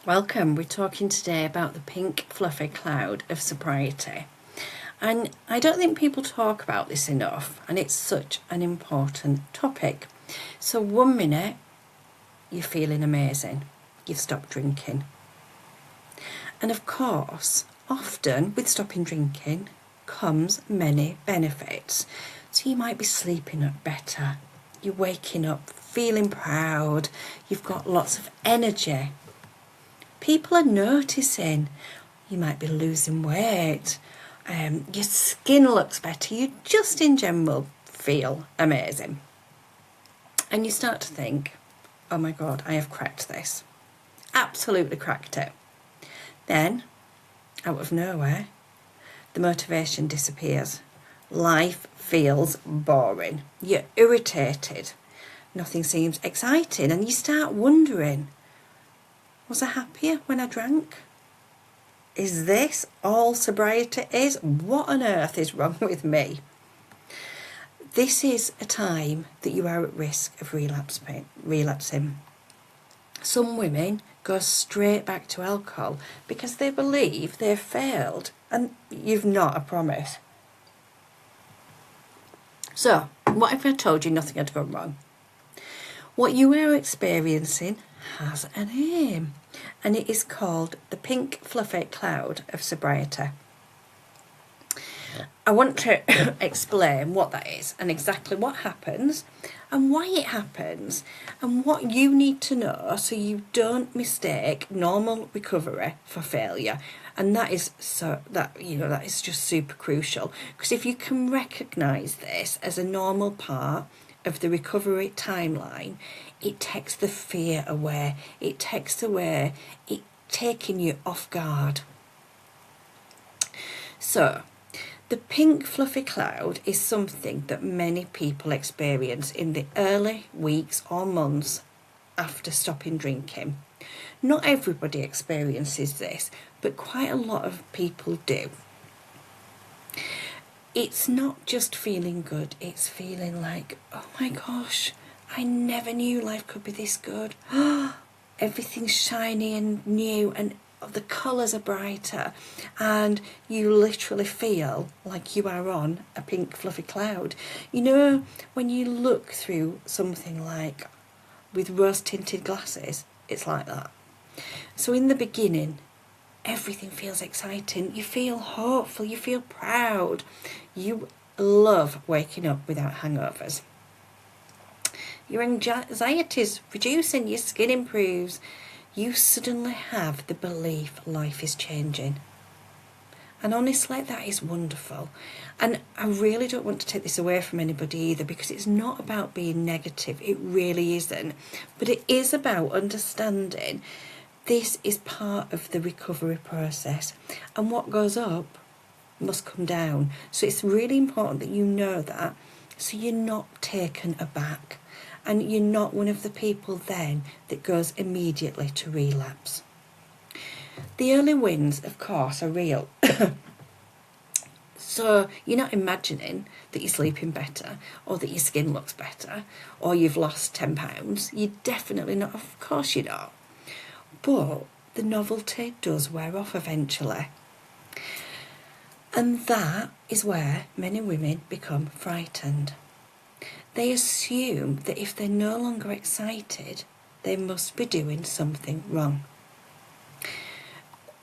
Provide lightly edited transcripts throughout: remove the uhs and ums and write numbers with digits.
Welcome. We're talking today about the pink fluffy cloud of sobriety. And I don't think people talk about this enough, and it's such an important topic. So 1 minute, you're feeling amazing. You've stopped drinking. And of course, often with stopping drinking comes many benefits. So you might be sleeping up better. You're waking up feeling proud. You've got lots of energy. People are noticing. You might be losing weight. Your skin looks better. You just in general feel amazing. And you start to think, oh my God, I have cracked this. Absolutely cracked it. Then, out of nowhere, the motivation disappears. Life feels boring. You're irritated. Nothing seems exciting. And you start wondering, was I happier when I drank? Is this all sobriety is? What on earth is wrong with me? This is a time that you are at risk of relapsing. Some women go straight back to alcohol because they believe they've failed, and you've not, I promise. So, what if I told you nothing had gone wrong? What you are experiencing has a name, and it is called the pink fluffy cloud of sobriety. I want to explain what that is and exactly what happens and why it happens and what you need to know so you don't mistake normal recovery for failure. And that is that is just super crucial, because if you can recognise this as a normal part of the recovery timeline, it takes the fear away. It takes away it taking you off guard. So, the pink fluffy cloud is something that many people experience in the early weeks or months after stopping drinking. Not everybody experiences this, but quite a lot of people do. It's not just feeling good, it's feeling like, oh my gosh, I never knew life could be this good. Everything's shiny and new, and the colours are brighter, and you literally feel like you are on a pink fluffy cloud. You know, when you look through something like with rose tinted glasses, it's like that. So in the beginning, everything feels exciting. You feel hopeful, you feel proud. You love waking up without hangovers. Your anxiety is reducing, your skin improves. You suddenly have the belief life is changing. And honestly, that is wonderful. And I really don't want to take this away from anybody either, because it's not about being negative. It really isn't. But it is about understanding this is part of the recovery process. And what goes up must come down. So it's really important that you know that, so you're not taken aback. And you're not one of the people then that goes immediately to relapse. The early wins, of course, are real. So you're not imagining that you're sleeping better, or that your skin looks better, or you've lost 10 pounds. You're definitely not. Of course you're not. But the novelty does wear off eventually. And that is where many women become frightened. They assume that if they're no longer excited, they must be doing something wrong.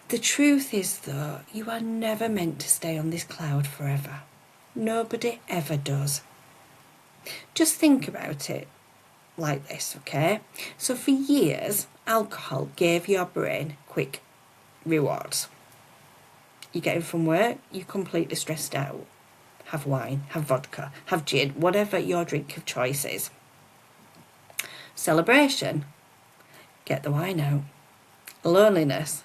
The truth is, though, you are never meant to stay on this cloud forever. Nobody ever does. Just think about it like this, okay? So for years, alcohol gave your brain quick rewards. You get in from work, you're completely stressed out. Have wine, have vodka, have gin, whatever your drink of choice is. Celebration, get the wine out. Loneliness,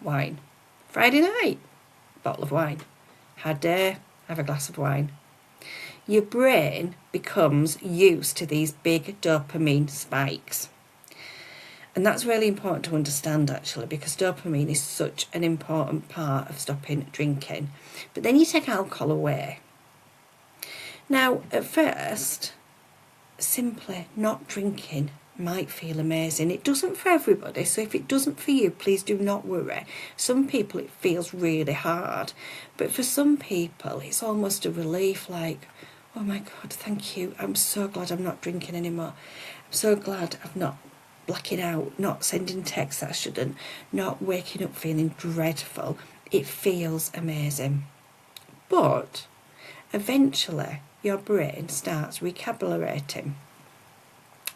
wine. Friday night, bottle of wine. Hard day, have a glass of wine. Your brain becomes used to these big dopamine spikes. And that's really important to understand, actually, because dopamine is such an important part of stopping drinking. But then you take alcohol away. Now, at first, simply not drinking might feel amazing. It doesn't for everybody, so if it doesn't for you, please do not worry. Some people it feels really hard, but for some people it's almost a relief, like, oh my God, thank you, I'm so glad I'm not drinking anymore. I'm so glad I'm not blacking out, not sending texts that I shouldn't, not waking up feeling dreadful. It feels amazing. But eventually your brain starts recalibrating.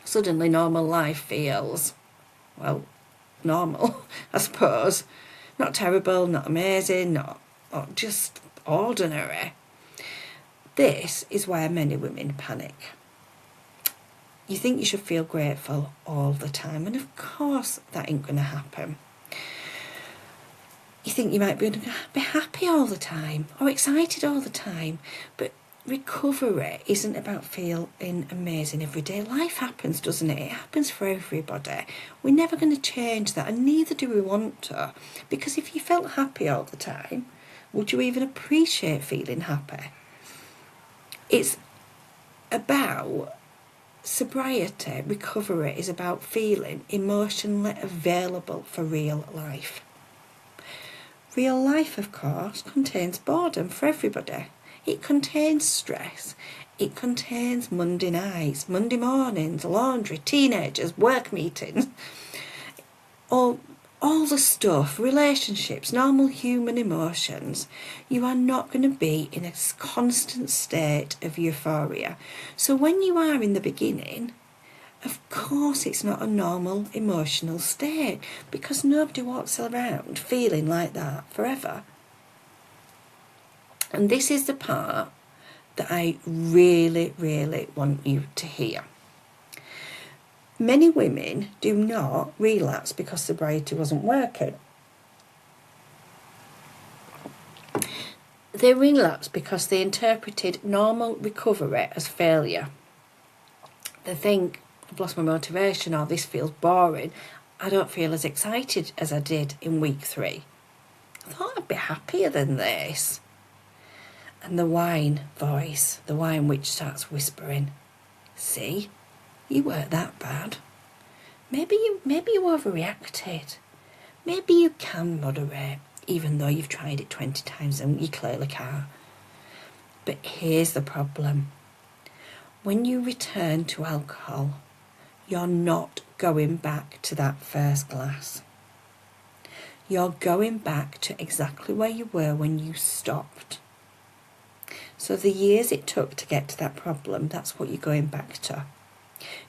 Suddenly normal life feels, well, normal, I suppose. Not terrible, not amazing, not just ordinary. This is where many women panic. You think you should feel grateful all the time, and of course that ain't going to happen. You think you might be happy all the time or excited all the time, but recovery isn't about feeling amazing every day. Life happens, doesn't it? It happens for everybody. We're never going to change that, and neither do we want to, because if you felt happy all the time, would you even appreciate feeling happy? It's about sobriety. Recovery is about feeling emotionally available for real life. Real life, of course, contains boredom for everybody. It contains stress. It contains Monday nights, Monday mornings, laundry, teenagers, work meetings, all the stuff, relationships, normal human emotions. You are not going to be in a constant state of euphoria. So when you are in the beginning, of course it's not a normal emotional state, because nobody walks around feeling like that forever. And this is the part that I really, really want you to hear. Many women do not relapse because sobriety wasn't working. They relapse because they interpreted normal recovery as failure. They think, I've lost my motivation, or this feels boring. I don't feel as excited as I did in week 3. I thought I'd be happier than this. And the whine voice, the whine witch, starts whispering, see, you weren't that bad. Maybe you overreacted. Maybe you can moderate, even though you've tried it 20 times and you clearly can't. But here's the problem. When you return to alcohol, you're not going back to that first glass. You're going back to exactly where you were when you stopped. So the years it took to get to that problem, that's what you're going back to.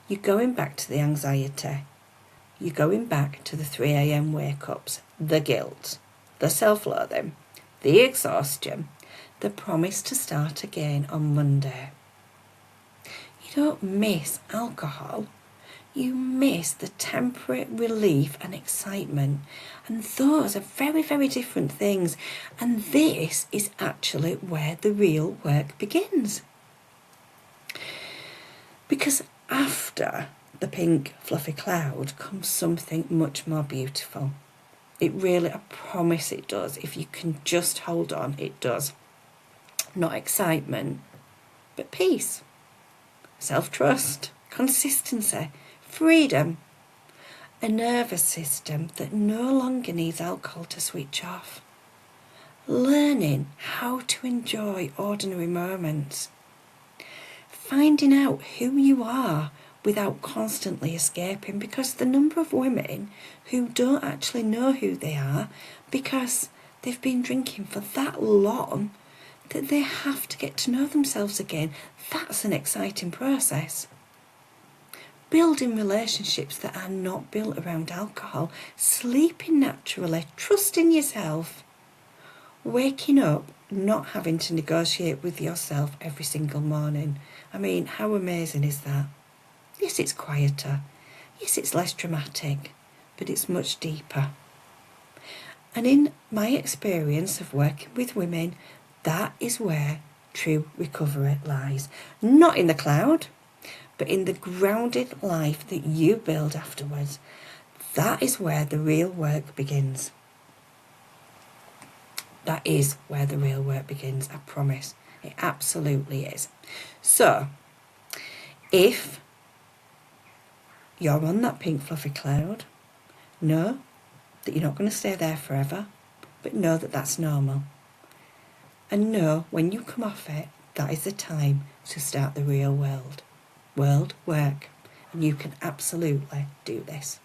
You're going back to the anxiety. You're going back to the 3 a.m. wake-ups, the guilt, the self-loathing, the exhaustion, the promise to start again on Monday. You don't miss alcohol. You miss the temporary relief and excitement. And those are very, very different things. And this is actually where the real work begins. Because after the pink fluffy cloud comes something much more beautiful. It really, I promise it does. If you can just hold on, it does. Not excitement, but peace, self-trust, consistency, freedom, a nervous system that no longer needs alcohol to switch off, learning how to enjoy ordinary moments, finding out who you are without constantly escaping, because the number of women who don't actually know who they are because they've been drinking for that long that they have to get to know themselves again, that's an exciting process. Building relationships that are not built around alcohol, sleeping naturally, trusting yourself, waking up, not having to negotiate with yourself every single morning. I mean, how amazing is that? Yes, it's quieter. Yes, it's less dramatic, but it's much deeper. And in my experience of working with women, that is where true recovery lies. Not in the cloud, but in the grounded life that you build afterwards. That is where the real work begins. That is where the real work begins, I promise. It absolutely is. So, if you're on that pink fluffy cloud. Know that you're not going to stay there forever, but know that that's normal. And know when you come off it, that is the time to start the real world. World work. And you can absolutely do this.